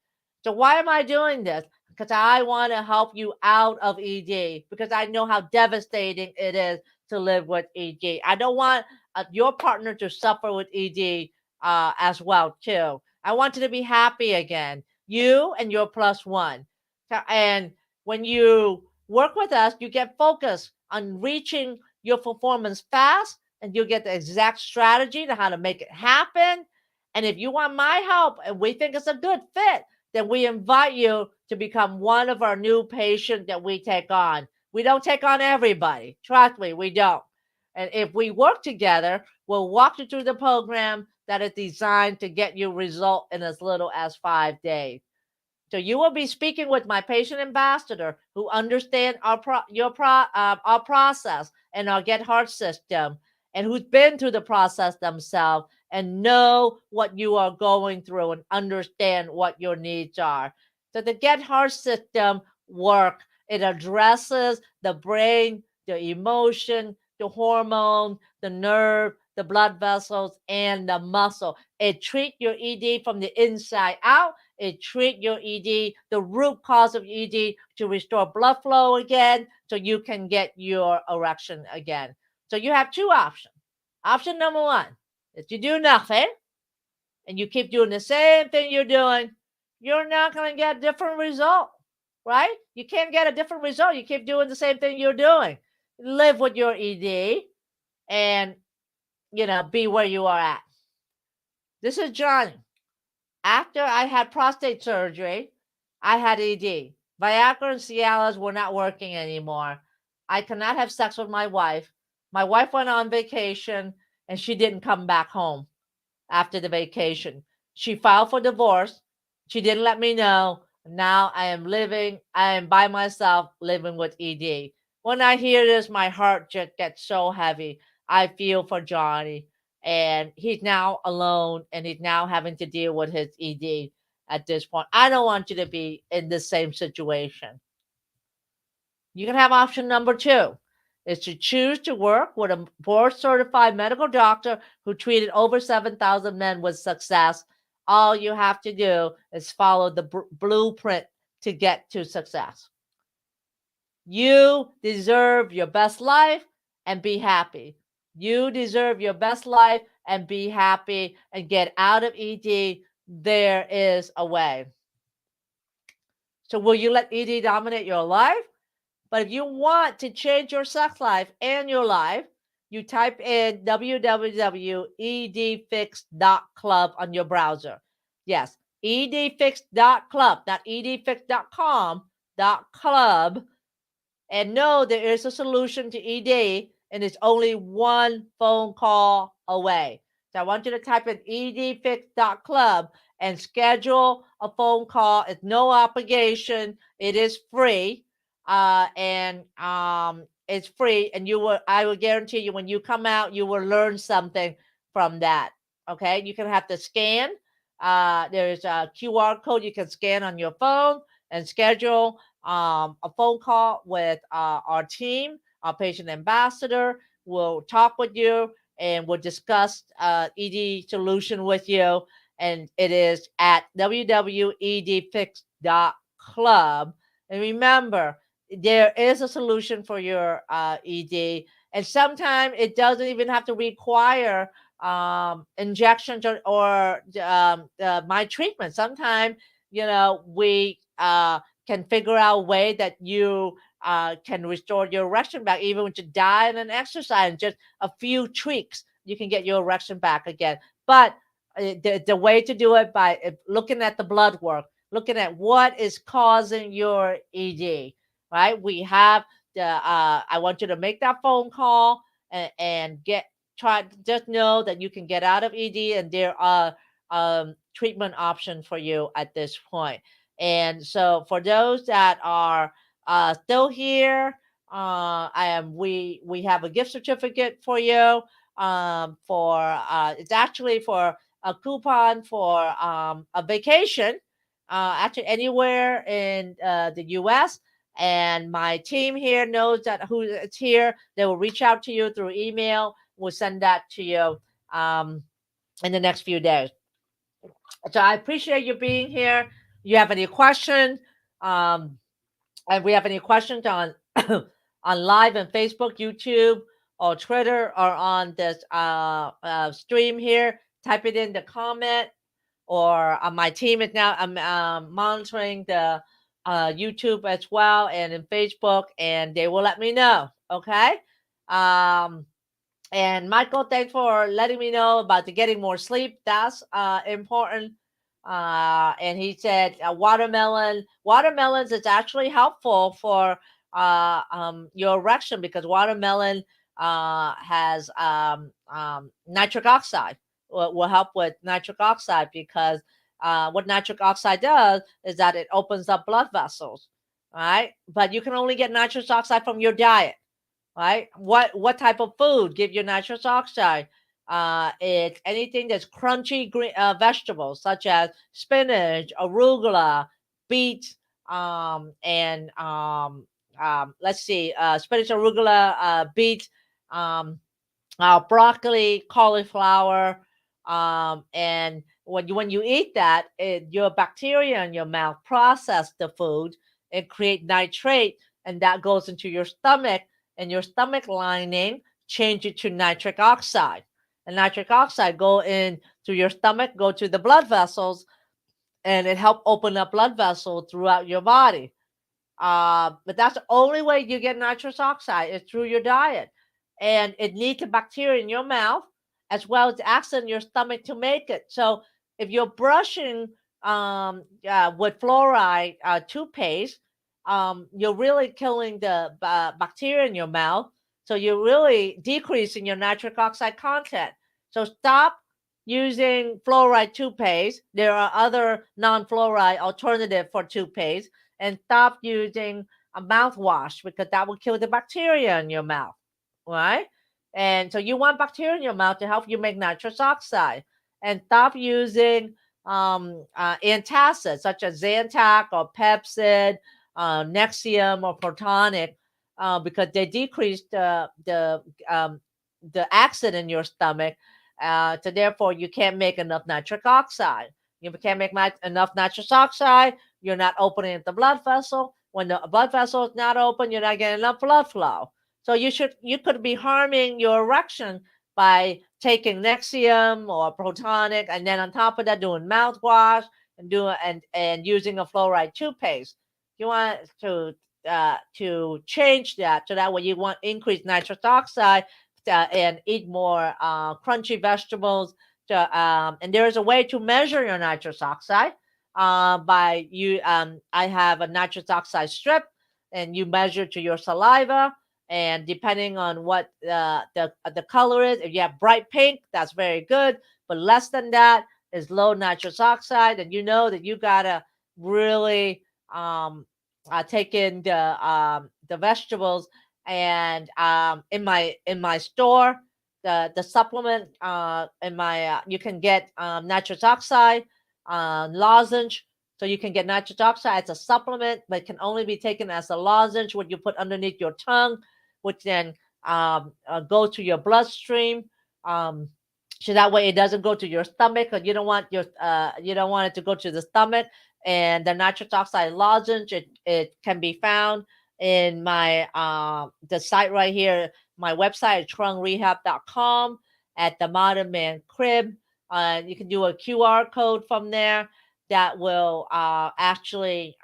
So why am I doing this? Because I want to help you out of ED, because I know how devastating it is to live with ED. I don't want your partner to suffer with ED as well too. I want you to be happy again, you and your plus one. And when you work with us, you get focused on reaching your performance fast, and you get the exact strategy to how to make it happen. And if you want my help and we think it's a good fit, then we invite you to become one of our new patients that we take on. We don't take on everybody. Trust me, we don't. And if we work together, we'll walk you through the program that is designed to get you result in as little as 5 days. So you will be speaking with my patient ambassador who understand our process and our Get Hard system, and who's been through the process themselves and know what you are going through and understand what your needs are. So the Get Hard system work. It addresses the brain, the emotion, the hormone, the nerve, the blood vessels, and the muscle. It treat your ED from the inside out. It treat your ED, the root cause of ED, to restore blood flow again so you can get your erection again. So you have two options. Option number one is you do nothing and you keep doing the same thing you're doing, you're not going to get a different result, right? You can't get a different result. You keep doing the same thing you're doing. Live with your ED and, be where you are at. This is Johnny. After I had prostate surgery, I had ED. Viagra and Cialis were not working anymore. I could not have sex with my wife. My wife went on vacation and she didn't come back home after the vacation. She filed for divorce. She didn't let me know. Now I am by myself living with ED. When I hear this, my heart just gets so heavy. I feel for Johnny. And he's now alone and he's now having to deal with his ED at this point. I don't want you to be in the same situation. You can have option number two is to choose to work with a board certified medical doctor who treated over 7,000 men with success. All you have to do is follow the blueprint to get to success. You deserve your best life and be happy. You deserve your best life and be happy and get out of ED. There is a way. So, will you let ED dominate your life? But if you want to change your sex life and your life, you type in www.edfix.club on your browser. Yes, edfix.club, not edfix.com, .club. And know there is a solution to ED, and it's only one phone call away. So I want you to type in edfix.club and schedule a phone call. It's no obligation. It is free. And it's free. And I will guarantee you when you come out, you will learn something from that. Okay. You can have to scan. There's a QR code you can scan on your phone and schedule a phone call with our team, our patient ambassador. Will talk with you and we'll discuss ED solution with you. And it is at www.edfix.club. And remember, there is a solution for your ED. And sometimes it doesn't even have to require injections or my treatment. Sometimes, we can figure out a way that you can restore your erection back, even with your diet and exercise, and just a few tweaks, you can get your erection back again. But the way to do it by looking at the blood work, looking at what is causing your ED, right? We have I want you to make that phone call and just know that you can get out of ED and there are treatment options for you at this point. And so for those that are still here, we have a gift certificate for you. For It's actually for a coupon for a vacation, actually anywhere in the U.S. And my team here knows that who is here. They will reach out to you through email. We'll send that to you in the next few days. So I appreciate you being here. You have any questions? Um, and we have any questions on on live on Facebook, YouTube, or Twitter, or on this stream here? Type it in the comment, or my team is now monitoring the YouTube as well and in Facebook, and they will let me know. Okay. Um, and Michael, thanks for letting me know about the getting more sleep. That's important. And he said watermelons is actually helpful for your erection because watermelon has nitric oxide. Will help with nitric oxide because what nitric oxide does is that it opens up blood vessels, right? But you can only get nitrous oxide from your diet, right? What type of food give you nitrous oxide? It's anything that's crunchy green vegetables such as spinach, arugula, beets, and let's see, spinach, arugula, beets, um, broccoli, cauliflower, and when you eat that, your bacteria in your mouth process the food and create nitrate, and that goes into your stomach, and your stomach lining change it to nitric oxide, and nitric oxide go in through your stomach, go to the blood vessels, and it help open up blood vessels throughout your body. But that's the only way you get nitrous oxide is through your diet. And it needs the bacteria in your mouth as well as acid in your stomach to make it. So if you're brushing with fluoride toothpaste, you're really killing the bacteria in your mouth. So you're really decreasing your nitric oxide content. So stop using fluoride toothpaste. There are other non-fluoride alternative for toothpaste, and stop using a mouthwash because that will kill the bacteria in your mouth, right? And so you want bacteria in your mouth to help you make nitrous oxide. And stop using antacids such as Zantac or Pepsid, Nexium or Protonic because they decrease the acid in your stomach. So therefore, you can't make enough nitric oxide. You can't make enough nitrous oxide. You're not opening the blood vessel. When the blood vessel is not open, you're not getting enough blood flow. So you could be harming your erection by taking Nexium or Protonic, and then on top of that, doing mouthwash and using a fluoride toothpaste. You want to change that so that way you want increased nitrous oxide and eat more crunchy vegetables. And there is a way to measure your nitrous oxide by you. I have a nitrous oxide strip, and you measure to your saliva. And depending on what the color is, if you have bright pink, that's very good. But less than that is low nitrous oxide, and you know that you gotta really take in the vegetables. And in my store, the supplement in my you can get nitrous oxide lozenge. So you can get nitrous oxide as a supplement, but it can only be taken as a lozenge, what you put underneath your tongue, which then go to your bloodstream. Um, so that way it doesn't go to your stomach, because you don't want it to go to the stomach. And the nitrous oxide lozenge, it can be found in my the site right here, my website, trungrehab.com, at the Modern Man Crib. You can do a QR code from there that will actually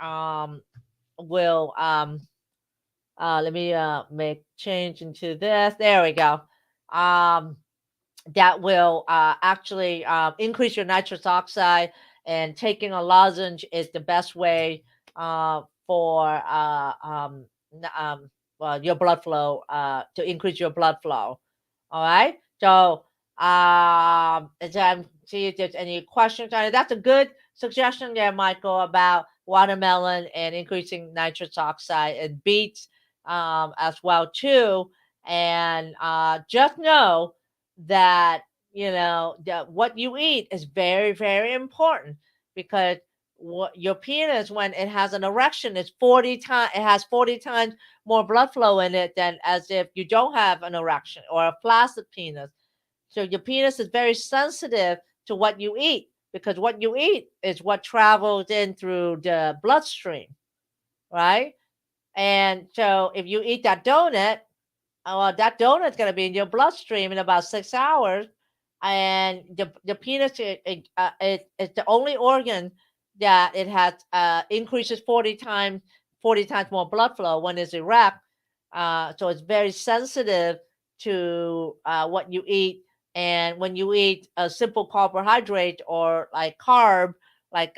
will let me make change into this. There we go. Um, that will actually increase your nitrous oxide, and taking a lozenge is the best way for well, your blood flow to increase your blood flow. All right. So see if there's any questions on it. That's a good suggestion there, Michael, about watermelon and increasing nitrous oxide, and beets as well too. And just know that that what you eat is very, very important, because what your penis, when it has an erection, is 40 times it has 40 times more blood flow in it than as if you don't have an erection or a flaccid penis. So your penis is very sensitive to what you eat, because what you eat is what travels in through the bloodstream, right? And so if you eat that donut, well, that donut's going to be in your bloodstream in about 6 hours. And the penis it's the only organ that it has increases 40 times more blood flow when it's erect. So it's very sensitive to what you eat. And when you eat a simple carbohydrate or like carb, like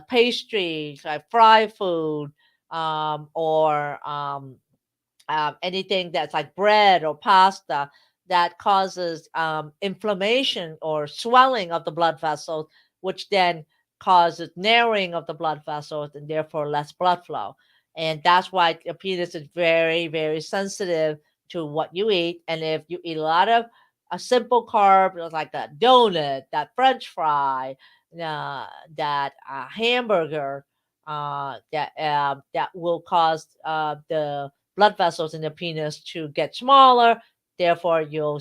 pastries, like fried food, or anything that's like bread or pasta, that causes inflammation or swelling of the blood vessels, which then causes narrowing of the blood vessels and therefore less blood flow. And that's why the penis is very, very sensitive to what you eat. And if you eat a lot of a simple carb, like a donut, that French fry, uh, that hamburger, that will cause the blood vessels in the penis to get smaller, therefore you'll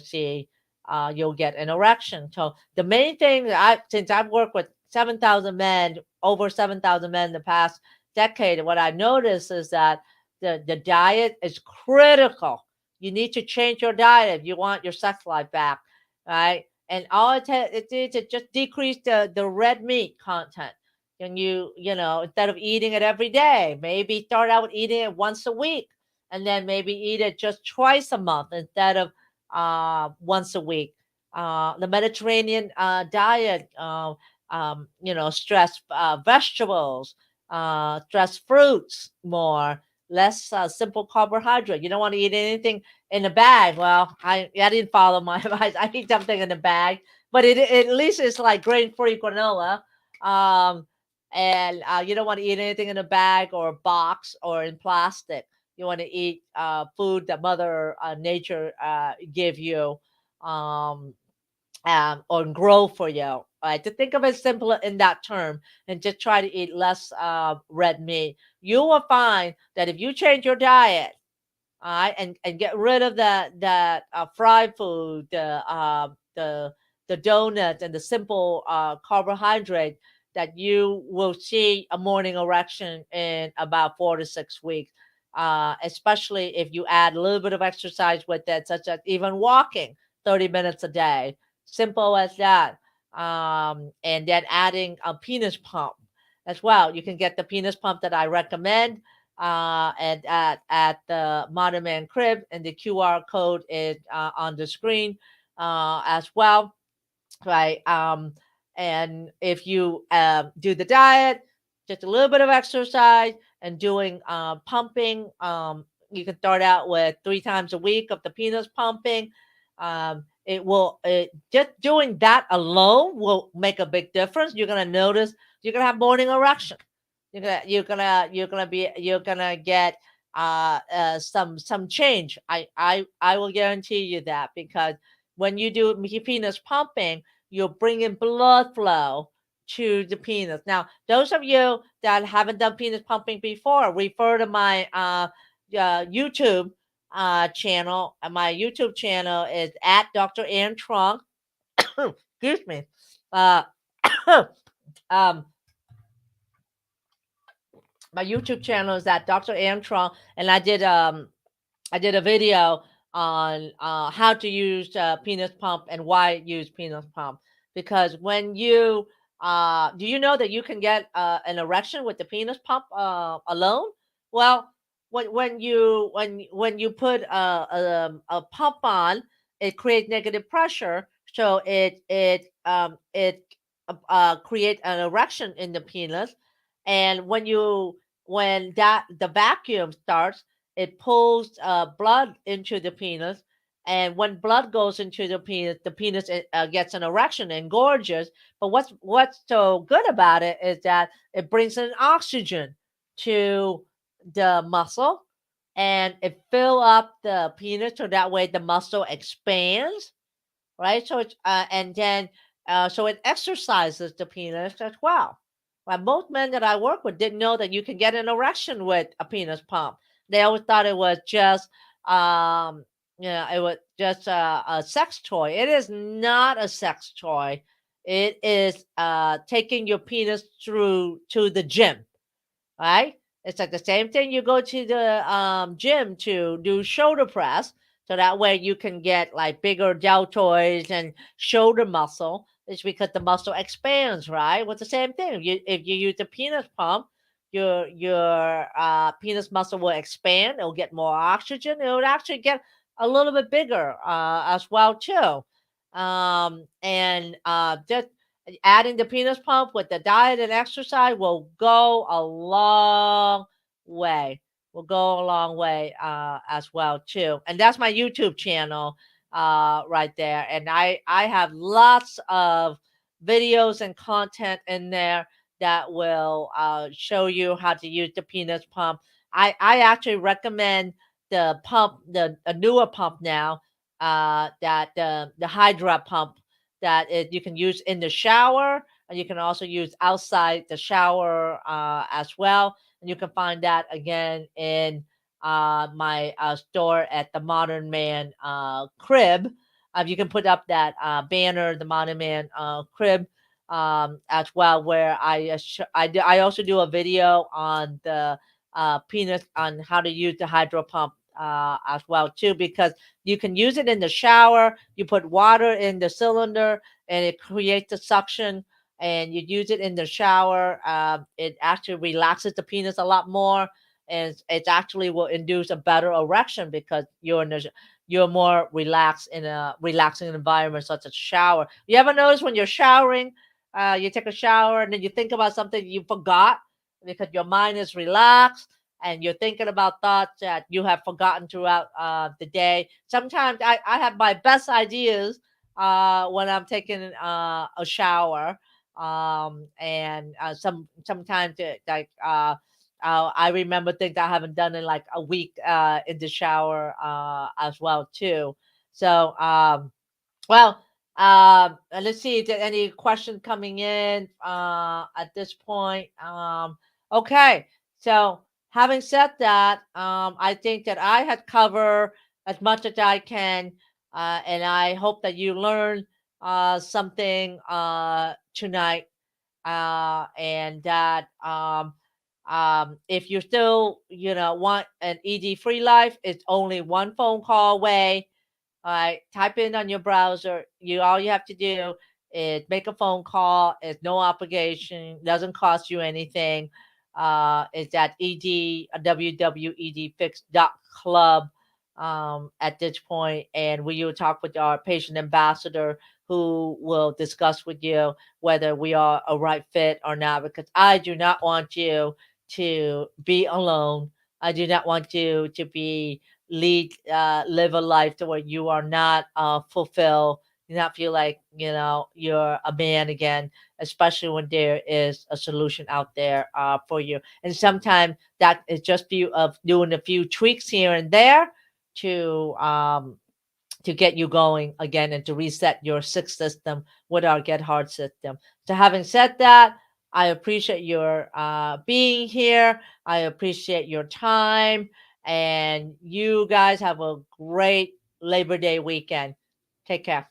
get an erection. So the main thing that since I've worked with 7,000 men, over 7,000 men in the past decade, what I noticed is that the diet is critical. You need to change your diet if you want your sex life back, right? And all it did is just decrease the red meat content. And instead of eating it every day, maybe start out with eating it once a week, and then maybe eat it just twice a month instead of once a week. The Mediterranean diet, stress vegetables, stress fruits more, less simple carbohydrate. You don't want to eat anything in a bag. Well, I didn't follow my advice. I eat something in a bag, but it at least it's like grain-free granola. Um, and you don't want to eat anything in a bag or a box or in plastic. You want to eat food that Mother Nature give you, um, or grow for you. Right? To think of it simpler in that term, and just try to eat less red meat. You will find that if you change your diet, all right, and get rid of that fried food, the donuts and the simple carbohydrate, that you will see a morning erection in about 4 to 6 weeks. Especially if you add a little bit of exercise with it, such as even walking 30 minutes a day, simple as that. And then adding a penis pump as well. You can get the penis pump that I recommend and at the Modern Man Crib, and the QR code is on the screen as well, right? And if you do the diet, just a little bit of exercise, and doing pumping, you can start out with 3 times a week of the penis pumping. Just doing that alone will make a big difference. You're gonna notice you're gonna have morning erection. You're gonna get some change. I will guarantee you that, because when you do penis pumping, you're bringing blood flow to the penis. Now, those of you that haven't done penis pumping before, refer to my YouTube channel. My YouTube channel is at Dr. Ann Trunk. Excuse me. Uh, um, my YouTube channel is at Dr. Armstrong, and I did a video on how to use penis pump and why use penis pump. Because when you do you know that you can get an erection with the penis pump alone? Well, when you put a pump on, it creates negative pressure, so it creates an erection in the penis. And when the vacuum starts, it pulls blood into the penis. And when blood goes into the penis gets an erection and gorges. But what's so good about it is that it brings in oxygen to the muscle, and it fill up the penis, so that way the muscle expands, right? So it's and then so it exercises the penis as well. Right? Most men that I work with didn't know that you can get an erection with a penis pump. They always thought it was just it was just a sex toy. It is not a sex toy. It is taking your penis through to the gym, right? It's like the same thing. You go to the gym to do shoulder press, so that way you can get like bigger deltoids and shoulder muscle. It's because the muscle expands, right? With the same thing. If you use the penis pump, your penis muscle will expand. It'll get more oxygen. It will actually get a little bit bigger as well too. And just adding the penis pump with the diet and exercise will go a long way. Will go a long way as well too. And that's my YouTube channel right there. And I have lots of videos and content in there that will show you how to use the penis pump. I actually recommend the pump, the a newer pump now, that the Hydra pump, that you can use in the shower, and you can also use outside the shower as well. And you can find that again in my store at the Modern Man crib. You can put up that banner, the Modern Man crib, as well, where I also do a video on the penis, on how to use the hydro pump as well too, because you can use it in the shower. You put water in the cylinder and it creates the suction, and you use it in the shower. It actually relaxes the penis a lot more, and it actually will induce a better erection because you're more relaxed in a relaxing environment such as shower. You ever notice when you're showering, you take a shower and then you think about something you forgot because your mind is relaxed and you're thinking about thoughts that you have forgotten throughout the day. Sometimes I have my best ideas when I'm taking a shower. And sometimes I remember things I haven't done in like a week in the shower as well too. So well, let's see if there any question coming in at this point. Okay, so having said that, I think that I had covered as much as I can, and I hope that you learn something tonight, and that if you still want an ED free life, it's only one phone call away. All right, type in on your browser. All you have to do is make a phone call. It's no obligation. Doesn't cost you anything. It's at www.edfix.club at this point, and we will talk with our patient ambassador who will discuss with you whether we are a right fit or not. Because I do not want you to be alone. I do not want you to be live a life to where you are not fulfilled, you not feel like you're a man again, especially when there is a solution out there for you. And sometimes that is just few of doing a few tweaks here and there to get you going again and to reset your sixth system with our Get Hard system. So, having said that, I appreciate your being here. I appreciate your time. And you guys have a great Labor Day weekend. Take care.